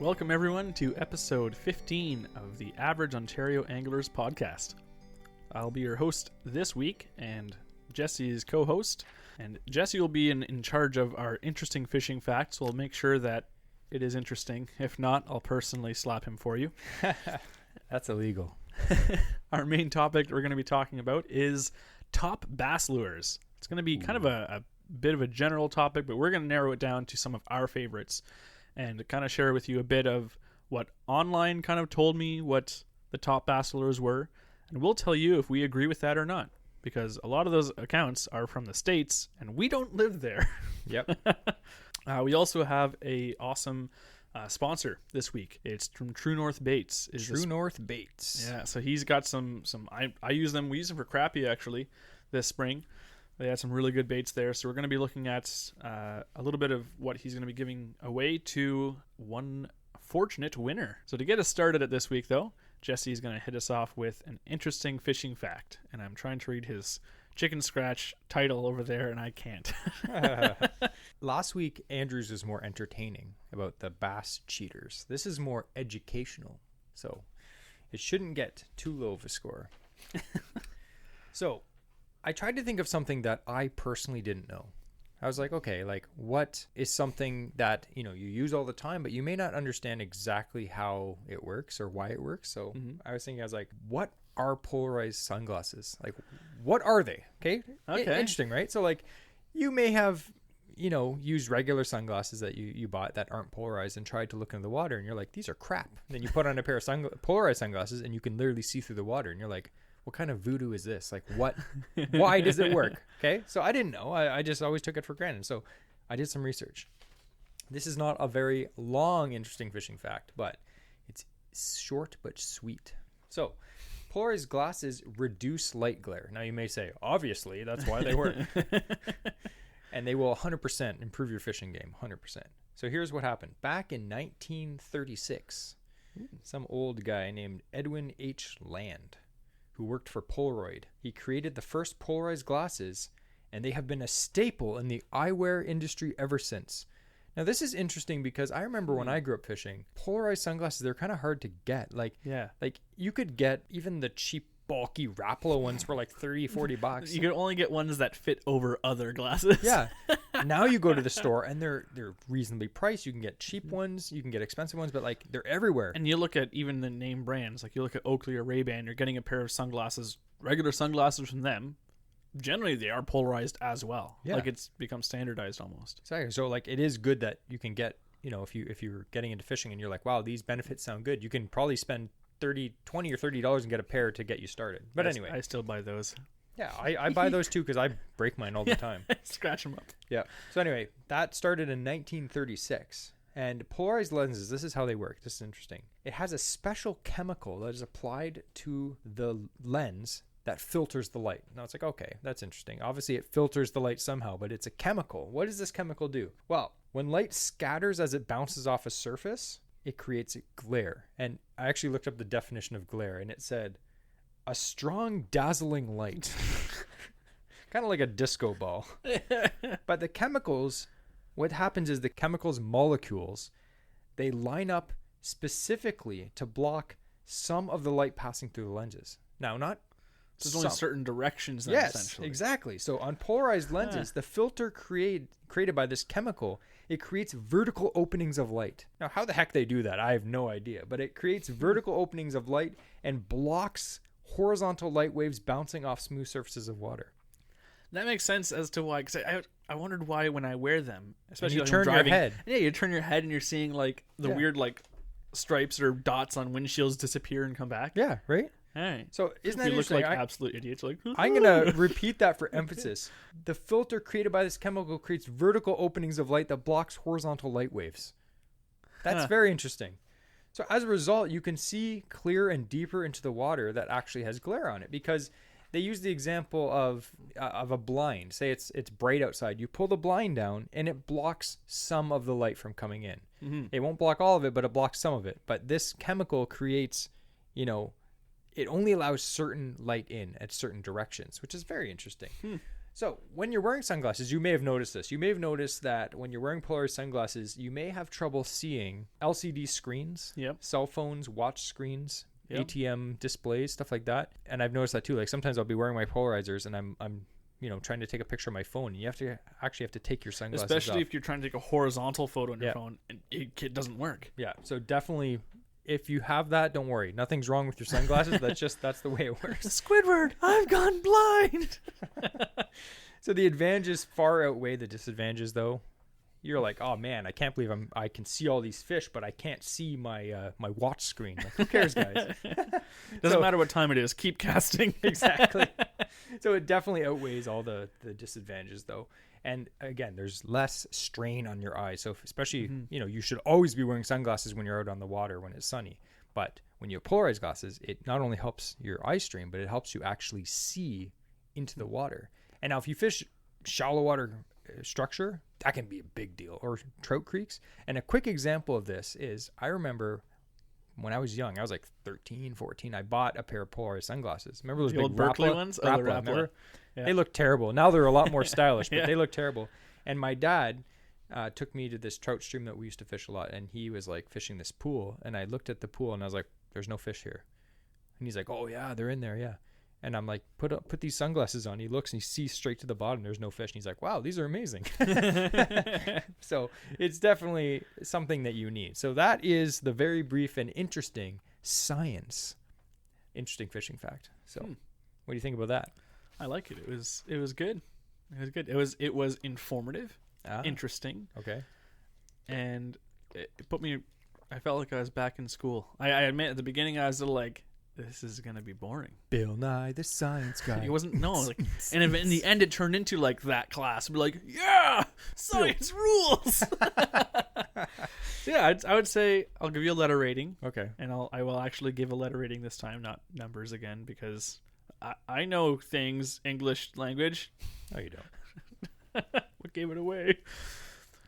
Welcome everyone to episode 15 of the Average Ontario Anglers podcast. I'll be your host this week and Jesse's co-host. And Jesse will be in charge of our interesting fishing facts. We'll make sure that it is interesting. If not, I'll personally slap him for you. That's illegal. Our main topic we're going to be talking about is top bass lures. It's going to be kind of a bit of a general topic, but we're going to narrow it down to some of our favorites and kind of share with you a bit of what online kind of told me what the top bass lures were. And we'll tell you if we agree with that or not, because a lot of those accounts are from the States and we don't live there. Yep. We also have a awesome sponsor this week. It's from True North Baits. North Baits. Yeah, so he's got some I use them. We use them for crappie actually this spring. They had some really good baits there. So we're going to be looking at a little bit of what he's going to be giving away to one fortunate winner. So to get us started at this week, though, Jesse's going to hit us off with an interesting fishing fact. And I'm trying to read his chicken scratch title over there, and I can't. Last week, Andrew's was more entertaining about the bass cheaters. This is more educational. So it shouldn't get too low of a score. So I tried to think of something that I personally didn't know. I was like, okay, like what is something that, you use all the time, but you may not understand exactly how it works or why it works. So I was thinking, what are polarized sunglasses? Like, what are they? Okay. Interesting, right? So like you may have, used regular sunglasses that you bought that aren't polarized and tried to look into the water and you're like, these are crap. And then you put on a pair of polarized sunglasses and you can literally see through the water and you're like, what kind of voodoo is this? Like why does it work? Okay. So I didn't know. I just always took it for granted. So I did some research. This is not a very long, interesting fishing fact, but it's short but sweet. So polarized glasses reduce light glare. Now you may say, obviously, that's why they work. And they will 100% improve your fishing game, 100%. So here's what happened. Back in 1936, some old guy named Edwin H. Land, who worked for Polaroid, he created the first polarized glasses, and they have been a staple in the eyewear industry ever since. Now, this is interesting because I remember when I grew up fishing, polarized sunglasses, they're kind of hard to get. Like you could get even the cheap, bulky Rapala ones for like $30-$40. You could only get ones that fit over other glasses. Yeah. Now you go to the store and they're reasonably priced. You can get cheap ones, you can get expensive ones, but like they're everywhere. And you look at even the name brands, like you look at Oakley or Ray-Ban, you're getting a pair of sunglasses, regular sunglasses from them. Generally, they are polarized as well. Yeah. Like it's become standardized almost. Exactly. So like it is good that you can get, if you're getting into fishing and you're like, wow, these benefits sound good, you can probably spend $20 or $30 and get a pair to get you started. But anyway, I still buy those. Yeah, I buy those too because I break mine all the time. Scratch them up. Yeah. So anyway, that started in 1936. And polarized lenses, this is how they work. This is interesting. It has a special chemical that is applied to the lens that filters the light. Now it's like, okay, that's interesting. Obviously it filters the light somehow, but it's a chemical. What does this chemical do? Well, when light scatters as it bounces off a surface, it creates a glare. And I actually looked up the definition of glare and it said a strong dazzling light. Kind of like a disco ball. But the chemicals, what happens is the chemicals molecules, they line up specifically to block some of the light passing through the lenses. Now, not there's only certain directions then, yes, essentially. Exactly. So on polarized lenses, the filter created by this chemical, it creates vertical openings of light. Now, how the heck they do that, I have no idea. But it creates vertical openings of light and blocks horizontal light waves bouncing off smooth surfaces of water. That makes sense as to why. Because I wondered why when I wear them, especially you when turn I'm driving, your head. Yeah, you turn your head and you're seeing like the weird like stripes or dots on windshields disappear and come back. Yeah, right? All right. So isn't that we look interesting? like absolute idiots? Like I'm gonna repeat that for emphasis. The filter created by this chemical creates vertical openings of light that blocks horizontal light waves. That's very interesting. So as a result, you can see clearer and deeper into the water that actually has glare on it because they use the example of a blind. Say it's bright outside. You pull the blind down and it blocks some of the light from coming in. Mm-hmm. It won't block all of it, but it blocks some of it. But this chemical creates, it only allows certain light in at certain directions, which is very interesting. So when you're wearing sunglasses, you may have noticed this. You may have noticed that when you're wearing polarized sunglasses, you may have trouble seeing LCD screens, Yep. cell phones, watch screens, Yep. ATM displays, stuff like that. And I've noticed that too. Like sometimes I'll be wearing my polarizers and I'm trying to take a picture of my phone. You have to take your sunglasses Especially off. if you're trying to take a horizontal photo on your Yeah. phone and it doesn't work. Yeah. So definitely, if you have that, don't worry. Nothing's wrong with your sunglasses. That's the way it works. Squidward, I've gone blind. So the advantages far outweigh the disadvantages, though. You're like, oh man, I can't believe I can see all these fish, but I can't see my my watch screen. Like, who cares, guys? Doesn't matter what time it is. Keep casting. Exactly. So it definitely outweighs all the disadvantages, though. And again, there's less strain on your eyes. So especially, you should always be wearing sunglasses when you're out on the water when it's sunny. But when you have polarized glasses, it not only helps your eye strain, but it helps you actually see into the water. And now if you fish shallow water structure, that can be a big deal, or trout creeks. And a quick example of this is I remember when I was young, I was like 13, 14, I bought a pair of polarized sunglasses. Remember those The big old Berkeley Rapala ones? Oh, the Rapala. remember? Yeah. They look terrible. Now they're a lot more stylish, but Yeah. they look terrible. And my dad took me to this trout stream that we used to fish a lot, and he was like fishing this pool, and I looked at the pool and I was like, there's no fish here. And he's like, oh yeah, they're in there, yeah. And I'm like, put these sunglasses on. He looks and he sees straight to the bottom. There's no fish. And he's like, wow, these are amazing. So it's definitely something that you need. So that is the very brief and interesting interesting fishing fact. So what do you think about that? I like it. It was good. It was good. It was informative, interesting, Okay. and it put me. I felt like I was back in school. I admit at the beginning I was a little like, this is gonna be boring. Bill Nye the Science Guy. It wasn't like, and in the end it turned into like that class. Be like, yeah, science rules. Yeah, I would say I'll give you a letter rating. Okay. And I will actually give a letter rating this time, not numbers again, because I know things, English language. No, you don't. What gave it away?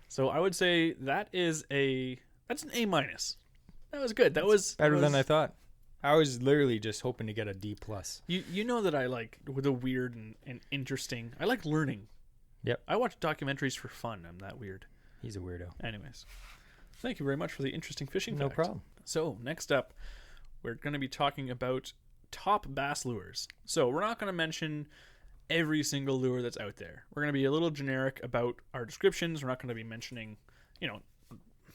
So I would say that's an A minus. That was good. That was Better than I thought. I was literally just hoping to get a D plus. You know that I like the weird and interesting. I like learning. Yep. I watch documentaries for fun. I'm that weird. He's a weirdo. Anyways, thank you very much for the interesting fishing No fact. problem. So next up, we're going to be talking about top bass lures. So we're not going to mention every single lure that's out there. We're going to be a little generic about our descriptions. We're not going to be mentioning, we're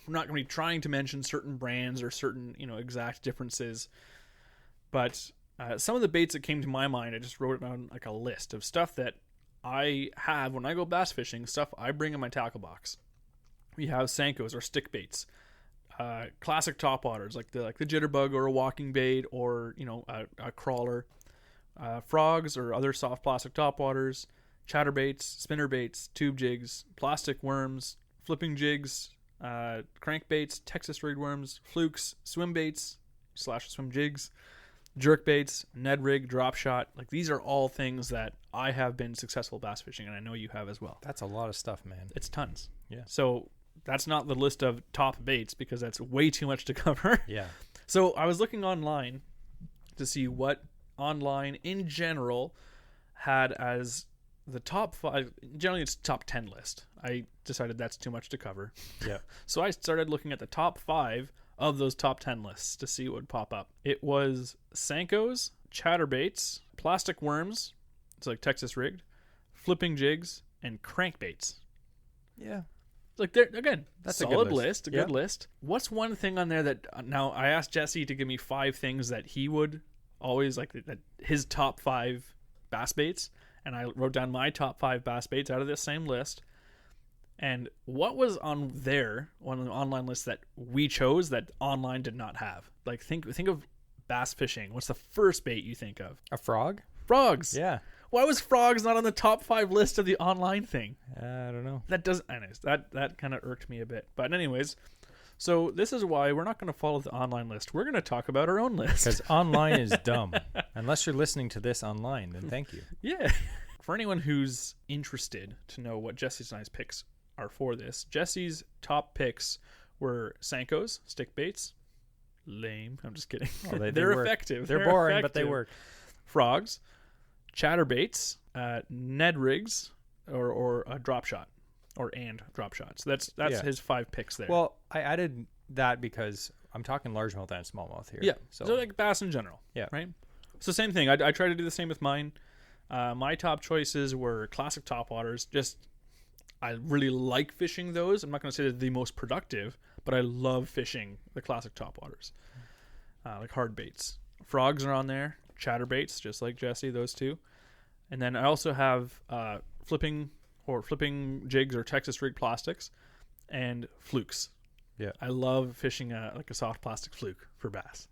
not going to be trying to mention certain brands or certain, exact differences. But some of the baits that came to my mind, I just wrote it down like a list of stuff that I have when I go bass fishing, stuff I bring in my tackle box. We have Senkos or stick baits, classic topwaters like the jitterbug or a walking bait or a crawler, frogs or other soft plastic topwaters, chatterbaits, spinner baits, tube jigs, plastic worms, flipping jigs, crankbaits, Texas rigged worms, flukes, swim baits / swim jigs, jerk baits, Ned rig, drop shot. Like these are all things that I have been successful bass fishing, and I know you have as well. That's a lot of stuff, man. It's tons. Yeah. So that's not the list of top baits because that's way too much to cover. Yeah. So I was looking online to see what online in general had as the top 5. Generally, it's top 10 list. I decided that's too much to cover. Yeah. So I started looking at the top 5 of those top 10 lists to see what would pop up. It was Senkos, chatterbaits, plastic worms, it's like Texas rigged, flipping jigs, and crankbaits. Yeah. Like there again, That's solid a good list. a good list. What's one thing on there that now I asked Jesse to give me 5 things that he would always like, that his top 5 bass baits, and I wrote down my top 5 bass baits out of this same list. And what was on there, on the online list that we chose that online did not have? Like think of bass fishing. What's the first bait you think of? A frog? Frogs. Yeah. Why was frogs not on the top 5 list of the online thing? I don't know. That doesn't. Anyways, that kind of irked me a bit. But anyways, so this is why we're not going to follow the online list. We're going to talk about our own list. Because online is dumb. Unless you're listening to this online, then thank you. Yeah. For anyone who's interested to know what Jesse's and I's picks are for this, Jesse's top picks were Senkos, stick baits. Lame. I'm just kidding. Well, They're work. effective. They're boring, but they effective. work. Frogs, chatterbaits, Ned rigs or a drop shot and drop shots. That's his 5 picks there. Well, I added that because I'm talking largemouth and smallmouth here. Yeah. So like bass in general. Yeah. Right. So same thing. I try to do the same with mine. My top choices were classic topwaters. I really like fishing those. I'm not going to say they're the most productive, but I love fishing the classic topwaters. Like hard baits. Frogs are on there. Chatterbaits, just like Jesse, those two. And then I also have flipping jigs or Texas rig plastics and flukes. Yeah. I love fishing like a soft plastic fluke for bass.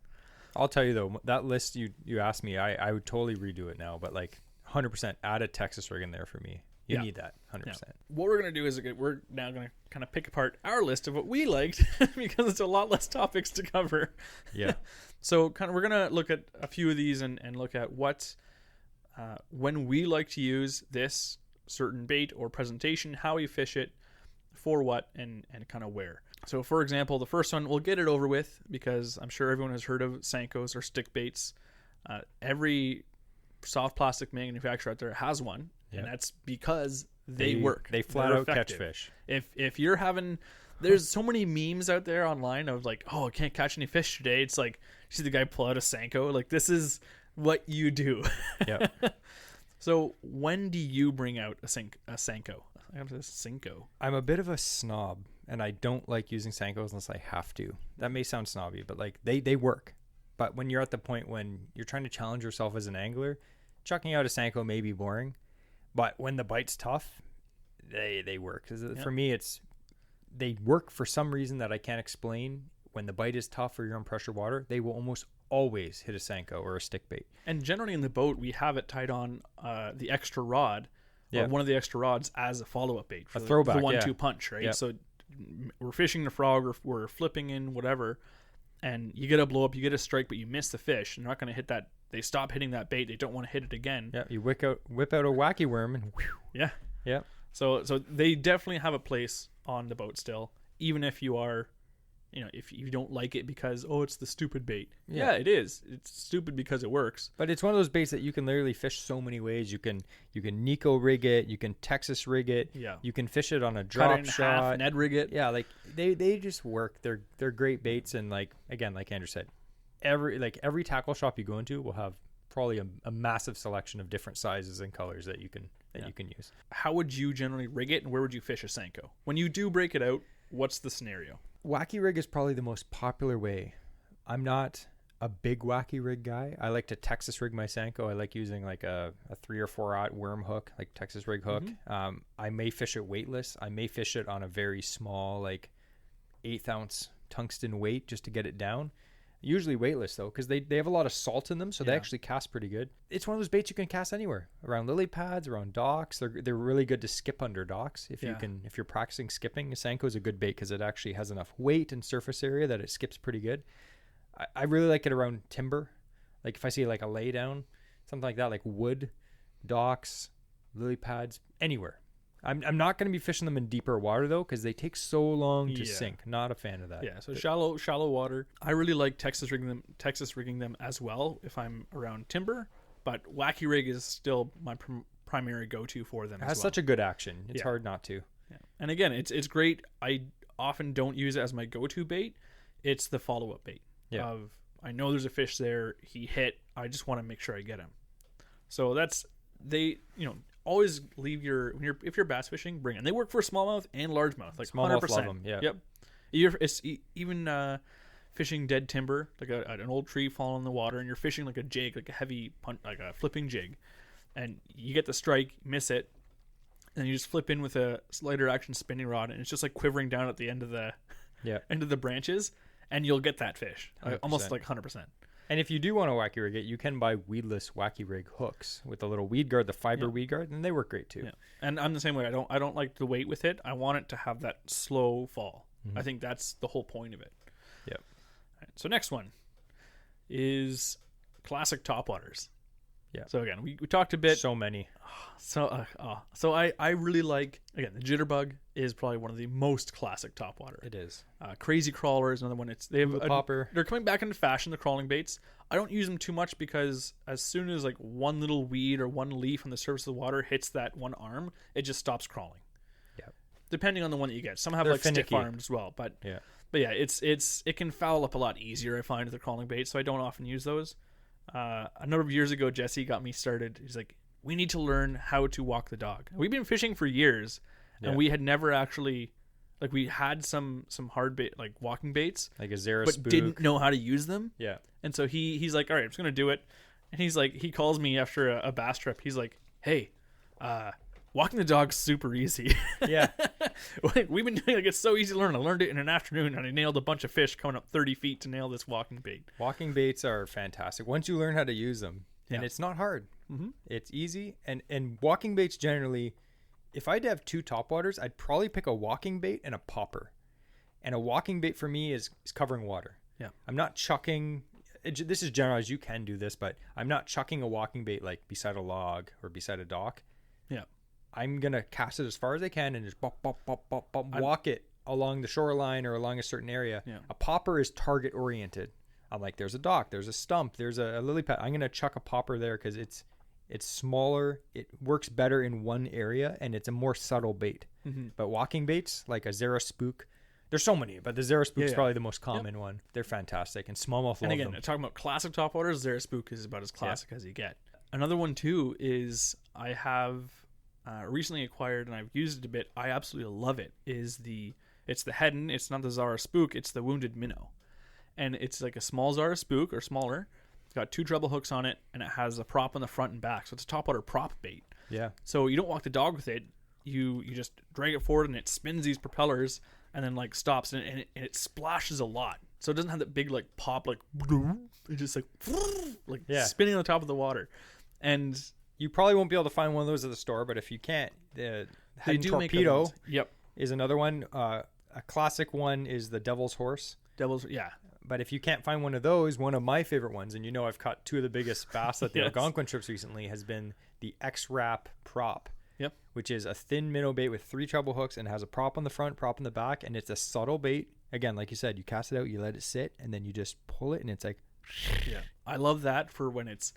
I'll tell you though, that list you asked me, I would totally redo it now, but like 100% add a Texas rig in there for me. You need that 100%. Yeah. What we're going to do is we're now going to kind of pick apart our list of what we liked because it's a lot less topics to cover. Yeah. So we're going to look at a few of these and look at what, when we like to use this certain bait or presentation, how we fish it, for what, and kind of where. So for example, the first one, we'll get it over with because I'm sure everyone has heard of Senkos or stick baits. Every soft plastic manufacturer out there has one. Yep. And that's because they work. They flat out catch fish. If you're having, there's so many memes out there online of like, oh, I can't catch any fish today. It's like, you see the guy pull out a Senko. Like, this is what you do. Yeah. So when do you bring out a Senko? I'm a Senko. I'm a bit of a snob, and I don't like using Senkos unless I have to. That may sound snobby, but like they work. But when you're at the point when you're trying to challenge yourself as an angler, chucking out a Senko may be boring. But when the bite's tough, they work. 'Cause for me, they work for some reason that I can't explain. When the bite is tough or you're on pressure water, they will almost always hit a Senko or a stick bait. And generally in the boat, we have it tied on the extra rod, or one of the extra rods as a follow-up bait. For throwback, the 1-2 punch, right? Yep. So we're fishing the frog or we're flipping in whatever, and you get a blow up, you get a strike, but you miss the fish. You're not going to hit that. They stop hitting that bait. They don't want to hit it again. Yeah, you whip out a wacky worm and whew. Yeah. Yeah. So they definitely have a place on the boat still, even if you are, if you don't like it because, oh, it's the stupid bait. Yeah, it is. It's stupid because it works. But it's one of those baits that you can literally fish so many ways. You can Nico rig it. You can Texas rig it. Yeah. You can fish it on a Cut drop it in shot. half, Ned rig it. Yeah, like they just work. They're great baits, and like Andrew said, every tackle shop you go into will have probably a massive selection of different sizes and colors that you can use. How would you generally rig it, and where would you fish a Senko? When you do break it out, what's the scenario? Wacky rig is probably the most popular way. I'm not a big wacky rig guy. I like to Texas rig my Senko. I like using like a 3 or 4/0 worm hook, like Texas rig hook. Mm-hmm. I may fish it weightless. I may fish it on a very small, like 1/8 ounce tungsten weight just to get it down. Usually weightless though, because they have a lot of salt in them, so they actually cast pretty good. It's one of those baits you can cast anywhere, around lily pads, around docks. They're really good to skip under docks if you're practicing skipping. A Senko is a good bait because it actually has enough weight and surface area that it skips pretty good. I really like it around timber, like if I see like a lay down, something like that, like wood, docks, lily pads, anywhere. I'm not going to be fishing them in deeper water though, because they take so long to sink. Not a fan of that. Yeah, so shallow water. I really like Texas rigging them as well if I'm around timber, but wacky rig is still my primary go-to for them. It has such a good action. It's hard not to. Yeah. And again, it's great. I often don't use it as my go-to bait. It's the follow-up bait. Yeah. Of I know there's a fish there. He hit. I just want to make sure I get him. So always leave if you're bass fishing, bring it. And they work for smallmouth and largemouth, like smallmouth 100%. love them, yeah. Yep. It's even fishing dead timber, like an old tree falling in the water, and you're fishing like a jig, like a heavy punt, like a flipping jig, and you get the strike, miss it, and you just flip in with a slider action spinning rod, and it's just like quivering down at the end of the branches, and you'll get that fish, almost like 100%. And if you do want to wacky rig it, you can buy weedless wacky rig hooks with the little weed guard, the fiber weed guard, and they work great too. Yeah. And I'm the same way. I don't like the weight with it. I want it to have that slow fall. I think that's the whole point of it. Yep. Right, so next one is classic topwaters. Yeah. So again, we talked a bit. So many. So I really like, again, the jitterbug is probably one of the most classic topwater. It is. Crazy crawler is another one. They have The popper. They're coming back into fashion, the crawling baits. I don't use them too much because as soon as like one little weed or one leaf on the surface of the water hits that one arm, it just stops crawling. Yeah. Depending on the one that you get. Some have They're like finicky. stiff arms as well, but Yeah. it can foul up a lot easier, I find, with the crawling bait, so I don't often use those. A number of years ago, Jesse got me started. He's like, we need to learn how to walk the dog. We've been fishing for years, and we had never actually, like, we had some hard bait, like walking baits, Like a Zara but spook. didn't know how to use them. Yeah. And so he's like, all right, I'm just gonna do it. And he's like, he calls me after a bass trip. He's like, hey, walking the dog's super easy. Yeah. We've been doing, like, it's so easy to learn. I learned it in an afternoon, and I nailed a bunch of fish coming up 30 feet to nail this walking bait. Walking baits are fantastic once you learn how to use them, and Yeah. it's not hard. Mm-hmm. It's easy, and walking baits generally, if I'd have two topwaters, I'd probably pick a walking bait and a popper. And a walking bait for me is covering water. Yeah. I'm not chucking. This is generalized. You can do this, but I'm not chucking a walking bait like beside a log or beside a dock. Yeah. I'm gonna cast it as far as I can and just bop, bop, bop, bop, bop, walk it along the shoreline or along a certain area. Yeah. A popper is target oriented. I'm like, there's a dock, there's a stump, there's a lily pad. I'm gonna chuck a popper there because it's smaller, it works better in one area, and it's a more subtle bait. Mm-hmm. But walking baits like a Zara spook, there's so many, but the Zara spook is Yeah. probably the most common one. They're fantastic, and smallmouth And love again, them. talking about classic topwaters, Zara Spook is about as classic as you get. Another one too is I have recently acquired, and I've used it a bit. I absolutely love it. It's the Heddon. It's not the Zara Spook. It's the Wounded Minnow, and it's like a small Zara Spook or smaller. It's got 2 treble hooks on it, and it has a prop on the front and back. So it's a topwater prop bait. Yeah. So you don't walk the dog with it. You just drag it forward, and it spins these propellers, and then like stops, and it splashes a lot. So it doesn't have that big like pop, like it's just like spinning on the top of the water. And You probably won't be able to find one of those at the store, but if you can't, the they Heddon do make other torpedo ones. Yep. is another one. A classic one is the Devil's Horse. Devils, yeah. But if you can't find one of those, one of my favorite ones, and you know I've caught 2 of the biggest bass at the Yes. Algonquin trips recently, has been the X-Wrap prop. Yep. Which is a thin minnow bait with 3 treble hooks and has a prop on the front, prop on the back, and it's a subtle bait. Again, like you said, you cast it out, you let it sit, and then you just pull it, and it's like, Yeah. I love that for when it's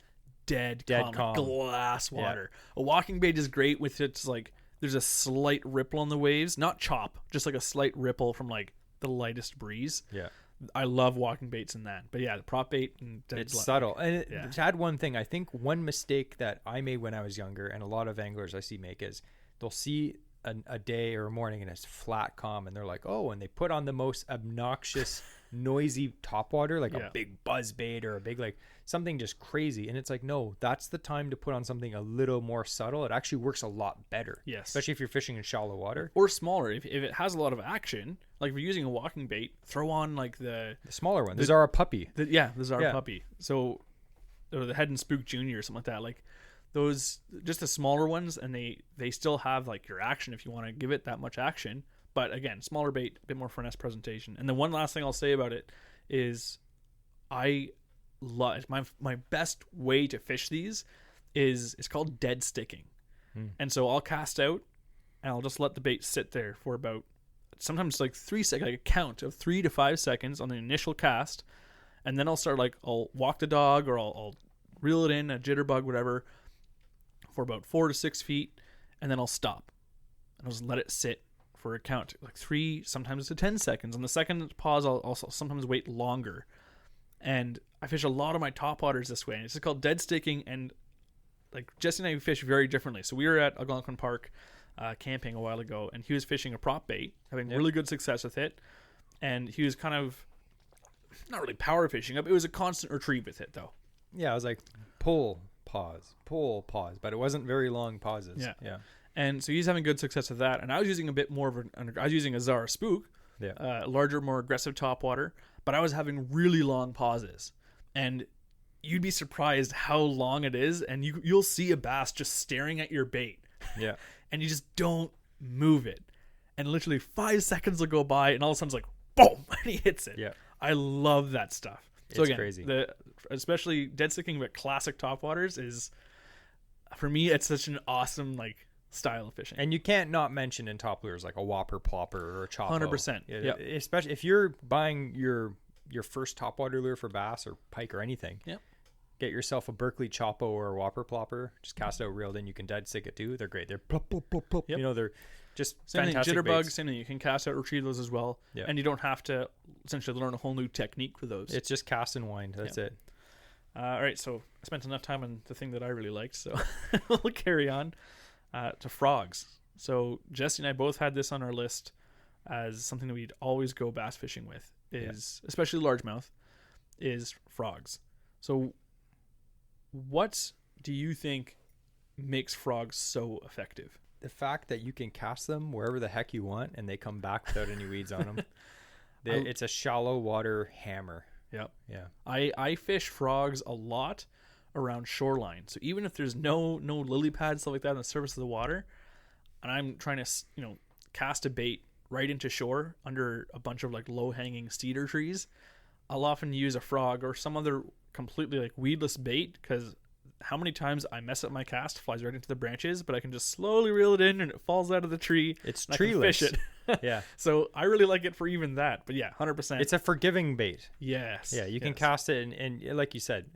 dead calm, calm. like glass water. A walking bait is great with it's like there's a slight ripple on the waves, not chop, just like a slight ripple from like the lightest breeze. yeah. I love walking baits in that. But yeah, the prop bait and It's subtle. And Yeah. to add one thing, I think one mistake that I made when I was younger, and a lot of anglers I see make, is they'll see a day or a morning and it's flat calm, and they're like, oh, and they put on the most obnoxious, noisy topwater, like a big buzz bait or a big, like something just crazy. And it's like, no, that's the time to put on something a little more subtle. It actually works a lot better. Yes. Especially if you're fishing in shallow water. or smaller. If it has a lot of action, like if you're using a walking bait, throw on like the The smaller one. These are a puppy. the Zara Yeah. puppy. So or the Head and Spook Junior or something like that. Like those, just the smaller ones, and they still have like your action if you want to give it that much action. But again, smaller bait, a bit more finesse presentation. And the one last thing I'll say about it is, I love my best way to fish these is it's called dead sticking. And so I'll cast out and I'll just let the bait sit there for about sometimes like 3 seconds, like a count of 3 to 5 seconds on the initial cast, and then I'll walk the dog, or I'll reel it in a jitterbug, whatever, for about 4 to 6 feet, and then I'll stop and I'll just let it sit for a count like 3, sometimes to 10 seconds. On the second pause, I'll also sometimes wait longer. And I fish a lot of my topwaters this way, and it's just called dead sticking. And like Jesse and I fish very differently. So we were at Algonquin Park camping a while ago, and he was fishing a prop bait, having really good success with it. And he was kind of not really power fishing up. It was a constant retrieve with it, though. Yeah, I was like, pull, pause, but it wasn't very long pauses. Yeah. And so he's having good success with that. And I was using a bit more of I was using a Zara Spook, larger, more aggressive topwater, but I was having really long pauses. And you'd be surprised how long it is, and you'll see a bass just staring at your bait. Yeah. And you just don't move it. And literally 5 seconds will go by, and all of a sudden it's like, boom, and he hits it. Yeah. I love that stuff. So It's again, crazy. especially dead sticking, but classic topwaters is, for me, it's such an awesome like style of fishing. And you can't not mention in top lures like a whopper plopper or a chopper. 100%. Yeah. Especially if you're buying your first topwater lure for bass or pike or anything. Yep. Get yourself a Berkeley Chopo or a Whopper Plopper. Just cast it out reeled in. You can dead stick it too. They're great. They're plop, plop, plop, plop. Yep. You know, they're just Same fantastic thing, jitterbugs, baits. same thing. You can cast out, retrieve those as well. Yeah. And you don't have to essentially learn a whole new technique for those. It's just cast and wind. That's it. All right, so I spent enough time on the thing that I really liked, so we'll carry on to frogs. So Jesse and I both had this on our list as something that we'd always go bass fishing with, especially largemouth, is frogs. So what do you think makes frogs so effective? The fact that you can cast them wherever the heck you want and they come back without any weeds on them. It's a shallow water hammer. Yep. Yeah. I fish frogs a lot around shoreline. So even if there's no lily pads, stuff like that on the surface of the water, and I'm trying to, cast a bait right into shore under a bunch of like low hanging cedar trees, I'll often use a frog or some other completely like weedless bait, because how many times I mess up my cast, flies right into the branches, but I can just slowly reel it in and it falls out of the tree. It's treeless. Fish it. Yeah. So I really like it for even that. But yeah, 100%. It's a forgiving bait. Yes. Yeah, you can cast it, and like you said,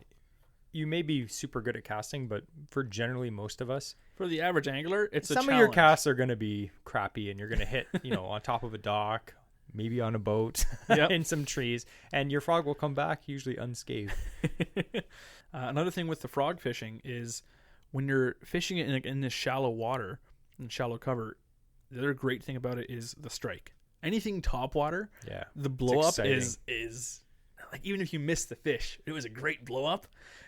you may be super good at casting, but for generally most of us, for the average angler, it's a some challenge. of your casts are going to be crappy, and you're going to hit, on top of a dock, maybe on a boat, in some trees, and your frog will come back usually unscathed. Another thing with the frog fishing is when you're fishing it in this shallow water and shallow cover, the other great thing about it is the strike. Anything top water, the blow up is like, even if you miss the fish, it was a great blow up.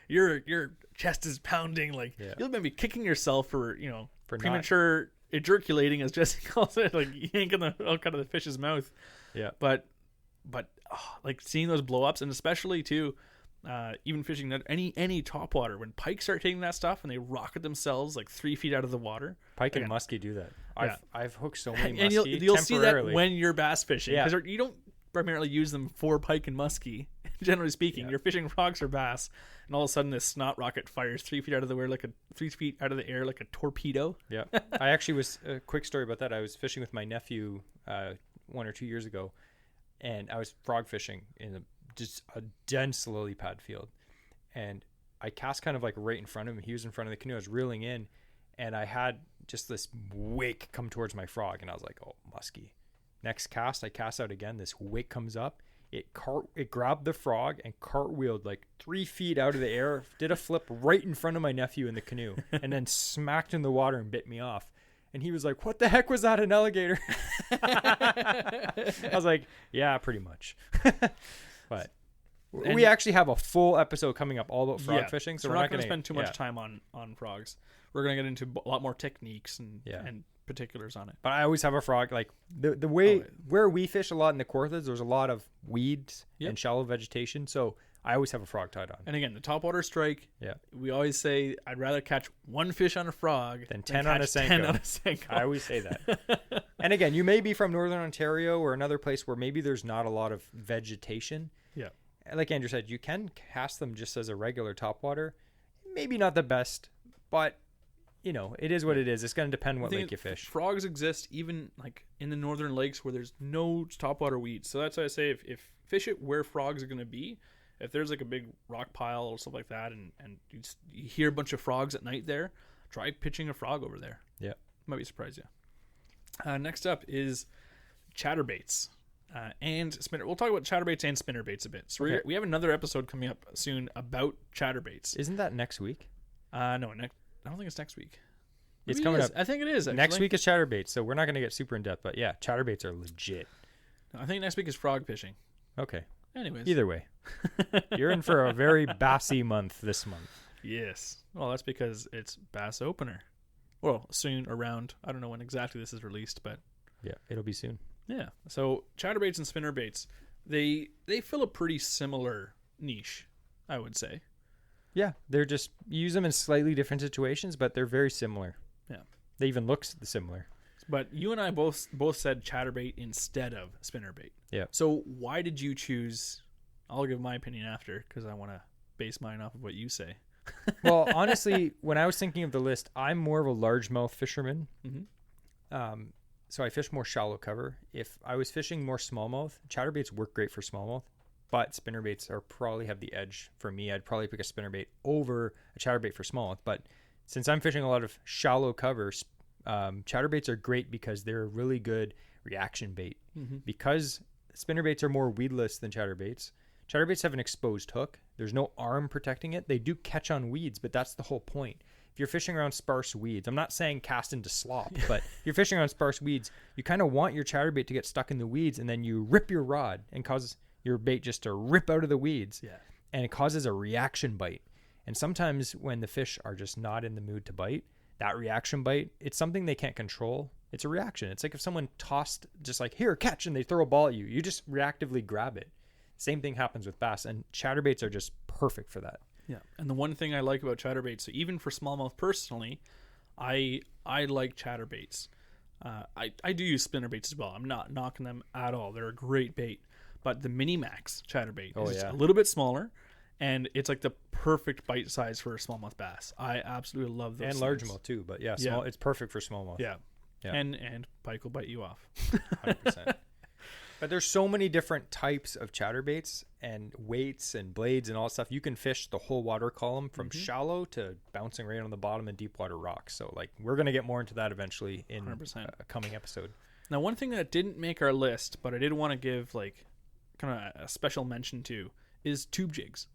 Your chest is pounding, like you'll maybe kicking yourself for premature ejaculating, as Jesse calls it, like yanking the milk out of the fish's mouth. Yeah, but like seeing those blow ups, and especially too. Even fishing any topwater, when pike start hitting that stuff and they rocket themselves like 3 feet out of the water. Pike and muskie do that. I've hooked so many muskie, and you'll see that when you're bass fishing, because you don't primarily use them for pike and muskie. Generally speaking, you're fishing frogs or bass, and all of a sudden this snot rocket fires 3 feet out of the air like a torpedo. Yeah, I actually was a quick story about that. I was fishing with my nephew 1 or 2 years ago, and I was frog fishing in just a dense lily pad field, and I cast kind of like right in front of him. He was in front of the canoe. I was reeling in, and I had just this wake come towards my frog, and I was like, oh, muskie. Next cast, I cast out again. This wake comes up. It grabbed the frog and cartwheeled like 3 feet out of the air, did a flip right in front of my nephew in the canoe, and then smacked in the water and bit me off. And he was like, what the heck was that, an alligator? I was like, yeah, pretty much. But we actually have a full episode coming up all about frog fishing, so we're not going to spend too much time on frogs. We're going to get into a lot more techniques and particulars on it. But I always have a frog, like the way where we fish a lot in the Kawarthas, there's a lot of weeds and shallow vegetation, so I always have a frog tied on. And again, the topwater strike, we always say I'd rather catch one fish on a frog than 10 on a Senko. I always say that. And again, you may be from Northern Ontario or another place where maybe there's not a lot of vegetation. Yeah. Like Andrew said, you can cast them just as a regular topwater. Maybe not the best, but it is what it is. It's going to depend what lake you fish. Frogs exist even like in the northern lakes where there's no topwater weeds. So that's why I say if fish it where frogs are going to be. If there's like a big rock pile or stuff like that, and you hear a bunch of frogs at night there, try pitching a frog over there. Yeah. Might be surprised you. Next up is chatterbaits and spinner. We'll talk about chatterbaits and spinnerbaits a bit. So we have another episode coming up soon about chatterbaits. Isn't that next week? No, I don't think it's next week. Maybe it's coming up. I think it is. Actually. Next week is chatterbaits, so we're not going to get super in depth, but yeah, chatterbaits are legit. I think next week is frog fishing. Okay. Anyways. Either way, you're in for a very bassy month this month. Yes. Well, that's because it's bass opener. Well, soon around. I don't know when exactly this is released, but yeah, it'll be soon. Yeah. So chatterbaits and spinnerbaits, they fill a pretty similar niche, I would say. Yeah, they're just, you use them in slightly different situations, but they're very similar. Yeah. They even look similar. But you and I both said chatterbait instead of spinnerbait. Yeah. So why did you choose I'll give my opinion after because I want to base mine off of what you say. Well, honestly, when I was thinking of the list, I'm more of a largemouth fisherman. So I fish more shallow cover. If I was fishing more smallmouth, chatterbaits work great for smallmouth, but spinnerbaits probably have the edge for me. I'd probably pick a spinnerbait over a chatterbait for smallmouth. But since I'm fishing a lot of shallow cover, chatterbaits are great because they're a really good reaction bait. Because spinnerbaits are more weedless than chatterbaits. Chatterbaits have an exposed hook. There's no arm protecting it. They do catch on weeds, but that's the whole point. If you're fishing around sparse weeds, I'm not saying cast into slop, but if you're fishing around sparse weeds, you kind of want your chatterbait to get stuck in the weeds, and then you rip your rod and cause your bait just to rip out of the weeds. Yeah. And it causes a reaction bite. And sometimes when the fish are just not in the mood to bite, that reaction bite, it's something they can't control. It's a reaction. It's like if someone tossed just like, here, catch, and they throw a ball at you. You just reactively grab it. Same thing happens with bass, and chatterbaits are just perfect for that. Yeah, and the one thing I like about chatterbaits, so even for smallmouth personally, I like chatterbaits. I do use spinnerbaits as well. I'm not knocking them at all. They're a great bait. But the Mini Max chatterbait is just a little bit smaller, and it's like the perfect bite size for a smallmouth bass. I absolutely love those. And largemouth too, but yeah, it's perfect for smallmouth. Yeah. And pike will bite you off. 100%. But there's so many different types of chatterbaits and weights and blades and all that stuff. You can fish the whole water column from shallow to bouncing right on the bottom and deep water rocks. So like we're going to get more into that eventually in 100%. A coming episode. Now, one thing that didn't make our list, but I did want to give like kind of a special mention to, is tube jigs.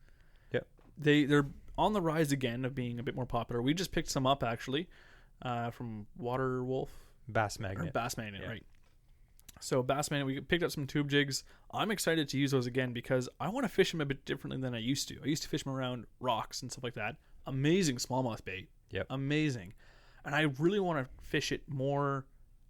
Yep. They're on the rise again of being a bit more popular. We just picked some up actually from Water Wolf. Bass Magnet. Right. So Bass Magnet, we picked up some tube jigs. I'm excited to use those again because I want to fish them a bit differently than I used to. I used to fish them around rocks and stuff like that. Amazing smallmouth bait. Yep. Amazing. And I really want to fish it more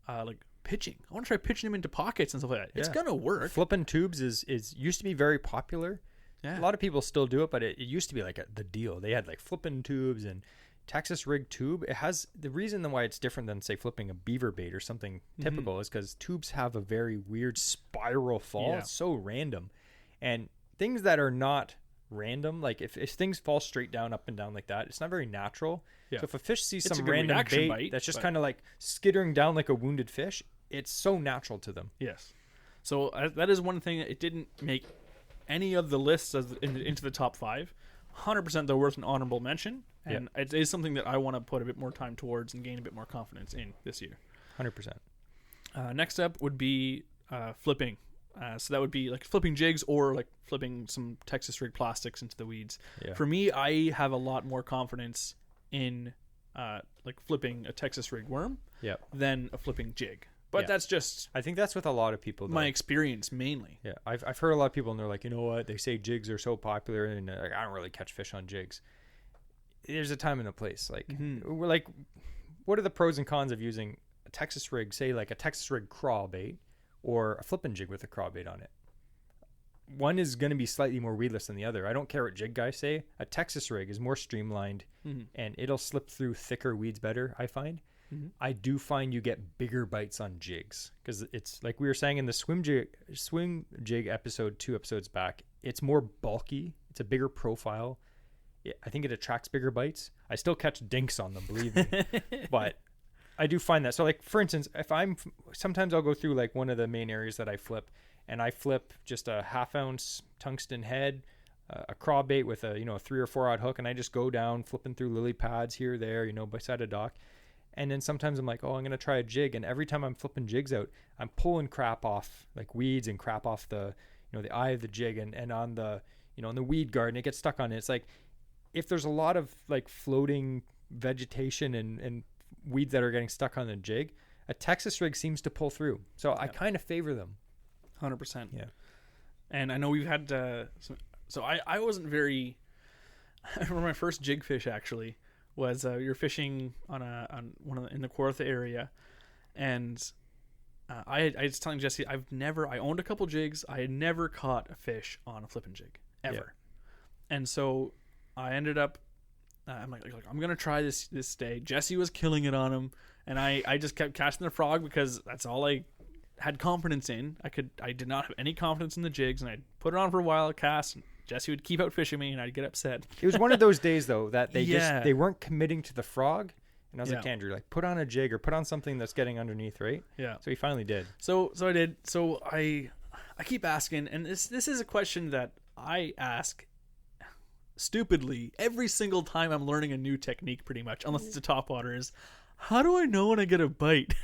like pitching. I want to try pitching them into pockets and stuff like that. It's going to work. Flipping tubes is used to be very popular. Yeah. A lot of people still do it, but it used to be like the deal. They had like flipping tubes and Texas rig tube. It has the reason why it's different than say flipping a beaver bait or something typical is because tubes have a very weird spiral fall. It's so random, and things that are not random, like if things fall straight down, up and down like that, it's not very natural. So if a fish sees some random bait that's just kind of like skittering down like a wounded fish, it's so natural to them. Yes. So that is one thing that it didn't make any of the lists into the top 5. 100% though worth an honorable mention, and it is something that I want to put a bit more time towards and gain a bit more confidence in this year. 100%. Next up would be flipping. So that would be like flipping jigs or like flipping some Texas rig plastics into the weeds. For me, I have a lot more confidence in like flipping a Texas rig worm than a flipping jig. But that's just, I think that's with a lot of people, though. My experience mainly. Yeah, I've heard a lot of people, and they're like, you know what? They say jigs are so popular, and like, I don't really catch fish on jigs. There's a time and a place. Like, we're like, what are the pros and cons of using a Texas rig, say like a Texas rig crawl bait, or a flipping jig with a crawl bait on it? One is going to be slightly more weedless than the other. I don't care what jig guys say. A Texas rig is more streamlined, and it'll slip through thicker weeds better, I find. I do find you get bigger bites on jigs because it's like we were saying in the swim jig episode 2 episodes back. It's more bulky. It's a bigger profile. I think it attracts bigger bites. I still catch dinks on them, believe me, but I do find that. So like, for instance, sometimes I'll go through like one of the main areas that I flip, and I flip just a 1/2 ounce tungsten head, a craw bait with a 3 or 4 odd hook, and I just go down flipping through lily pads here, there, beside a dock. And then sometimes I'm like, I'm going to try a jig. And every time I'm flipping jigs out, I'm pulling crap off, like weeds and crap off the eye of the jig and on the, on the weed guard, and it gets stuck on it. It's like, if there's a lot of like floating vegetation and weeds that are getting stuck on the jig, a Texas rig seems to pull through. So I kind of favor them. 100%. Yeah. And I know we've had, so I wasn't very, I remember my first jig fish actually was you're fishing on in the Kawartha area, and I was telling Jesse I owned a couple jigs. I had never caught a fish on a flipping jig ever, and so I ended up I'm like I'm gonna try this day. Jesse was killing it on him, and I just kept catching the frog because that's all I had confidence in. I did not have any confidence in the jigs, and I'd put it on for a while, cast, and Jesse would keep out fishing me, and I'd get upset. It was one of those days though that they Yeah. they weren't committing to the frog, and I was like, Yeah. Andrew, like put on a jig or put on something that's getting underneath, right? Yeah. So he finally did. So I did. So I keep asking, and this is a question that I ask stupidly every single time I'm learning a new technique, pretty much, unless it's a topwater, is how do I know when I get a bite?